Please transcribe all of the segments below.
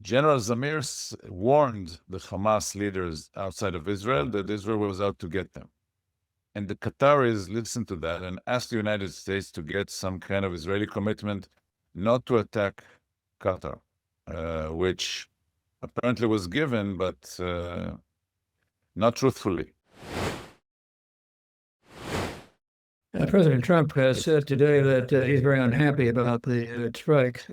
General Zamir warned the Hamas leaders outside of Israel that Israel was out to get them. And the Qataris listened to that and asked the United States to get some kind of Israeli commitment not to attack Qatar, which apparently was given, but not truthfully. President Trump has said today that he's very unhappy about the strike.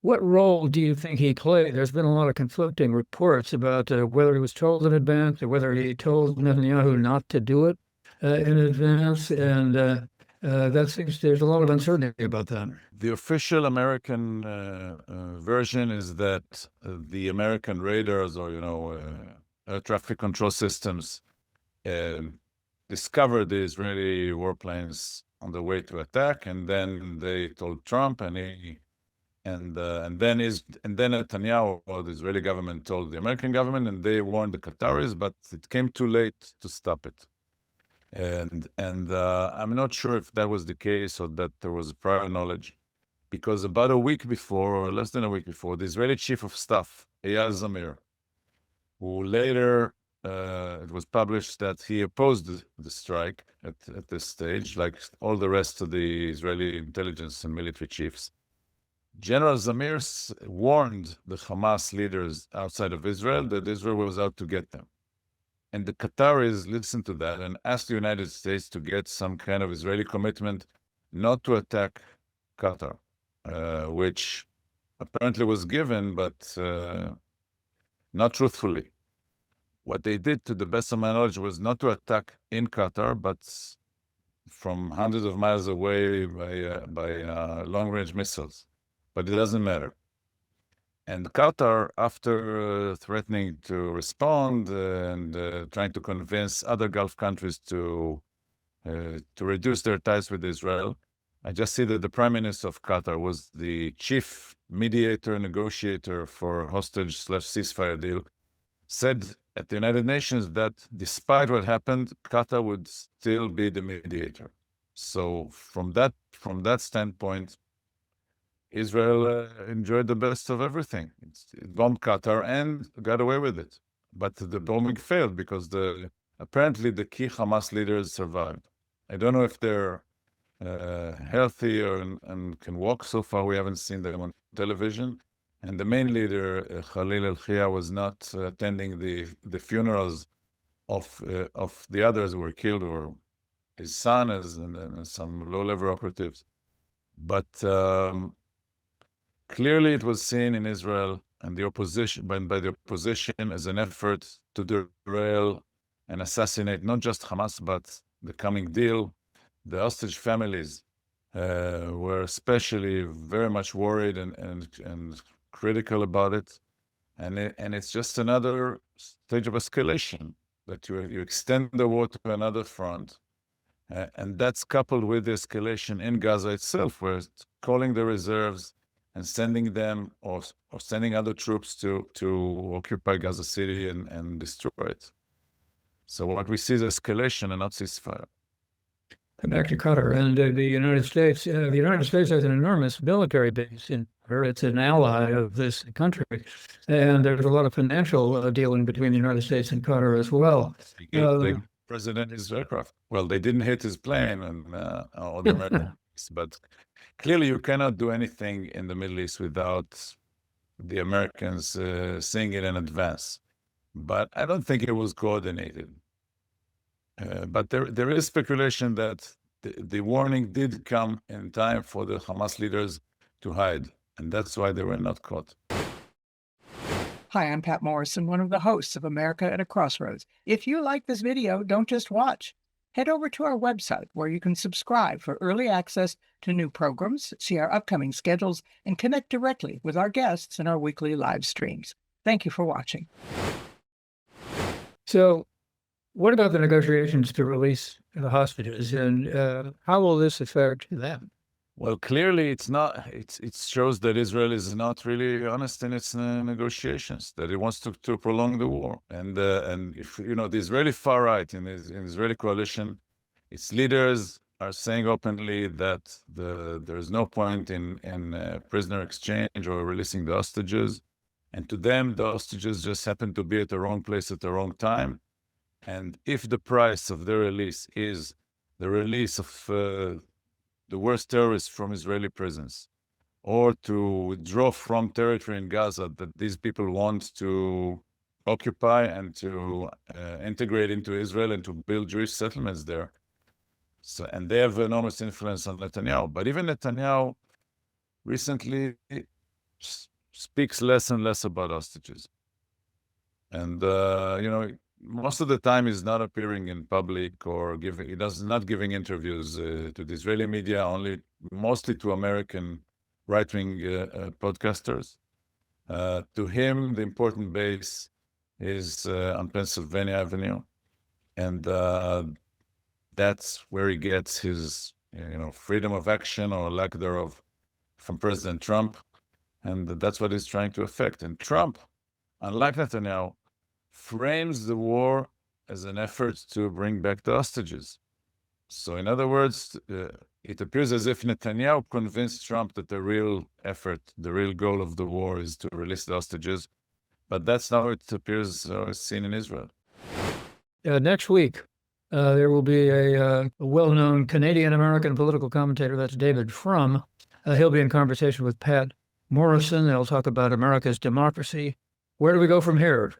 What role do you think he played? There's been a lot of conflicting reports about whether he was told in advance or whether he told Netanyahu not to do it in advance. And that seems there's a lot of uncertainty about that. The official American version is that the American radars or, air traffic control systems discovered the Israeli warplanes on the way to attack, and then they told Trump, and then Netanyahu, or the Israeli government, told the American government, and they warned the Qataris, but it came too late to stop it. And I'm not sure if that was the case or that there was prior knowledge, because about a week before, or less than a week before, the Israeli chief of staff, Eyal Zamir, who later it was published that he opposed the strike at this stage, like all the rest of the Israeli intelligence and military chiefs. General Zamir warned the Hamas leaders outside of Israel that Israel was out to get them. And the Qataris listened to that and asked the United States to get some kind of Israeli commitment not to attack Qatar, which apparently was given, but not truthfully. What they did, to the best of my knowledge, was not to attack in Qatar, but from hundreds of miles away by long-range missiles. But it doesn't matter. And Qatar, after threatening to respond and trying to convince other Gulf countries to reduce their ties with Israel, I just see that the Prime Minister of Qatar was the chief mediator, negotiator for hostage/ceasefire deal, said at the United Nations that despite what happened, Qatar would still be the mediator. So from that standpoint, Israel enjoyed the best of everything. It bombed Qatar and got away with it. But the bombing failed because apparently the key Hamas leaders survived. I don't know if they're healthy and can walk. So far, we haven't seen them on television. And the main leader, Khalil al-Khia, was not attending the funerals of the others who were killed, or his son and some low-level operatives. But clearly it was seen in Israel and the opposition, by the opposition, as an effort to derail and assassinate not just Hamas, but the coming deal. The hostage families were especially very much worried and critical about it. And it's just another stage of escalation, that you extend the war to another front. And that's coupled with the escalation in Gaza itself, where it's calling the reserves and sending them or sending other troops to occupy Gaza City and destroy it. So what we see is escalation and not ceasefire. Back to Qatar and the United States. The United States has an enormous military base in Qatar. It's an ally of this country. And there's a lot of financial dealing between the United States and Qatar as well. The president is aircraft. Well, they didn't hit his plane or the American but clearly you cannot do anything in the Middle East without the Americans seeing it in advance. But I don't think it was coordinated. But there is speculation that the warning did come in time for the Hamas leaders to hide, and that's why they were not caught. Hi, I'm Pat Morrison, one of the hosts of America at a Crossroads. If you like this video, don't just watch. Head over to our website where you can subscribe for early access to new programs, see our upcoming schedules, and connect directly with our guests in our weekly live streams. Thank you for watching. So, what about the negotiations to release the hostages, and how will this affect them? Well, clearly it's not. It shows that Israel is not really honest in its negotiations. That it wants to prolong the war, and if the Israeli far right in the Israeli coalition, its leaders are saying openly that there is no point in prisoner exchange or releasing the hostages. And to them, the hostages just happen to be at the wrong place at the wrong time. And if the price of their release is the release of the worst terrorists from Israeli prisons, or to withdraw from territory in Gaza that these people want to occupy and to integrate into Israel and to build Jewish settlements there. So, and they have enormous influence on Netanyahu. But even Netanyahu recently speaks less and less about hostages. And, most of the time he's not appearing in public or not giving interviews to the Israeli media, mostly to American right-wing podcasters. To him, the important base is on Pennsylvania Avenue. And that's where he gets his, freedom of action or lack thereof from President Trump. And that's what he's trying to affect. And Trump, unlike Netanyahu, frames the war as an effort to bring back the hostages. So in other words, it appears as if Netanyahu convinced Trump that the real effort, the real goal of the war is to release the hostages. But that's not how it appears seen in Israel. Next week, there will be a well-known Canadian-American political commentator. That's David Frum. He'll be in conversation with Pat Morrison. They'll talk about America's democracy. Where do we go from here?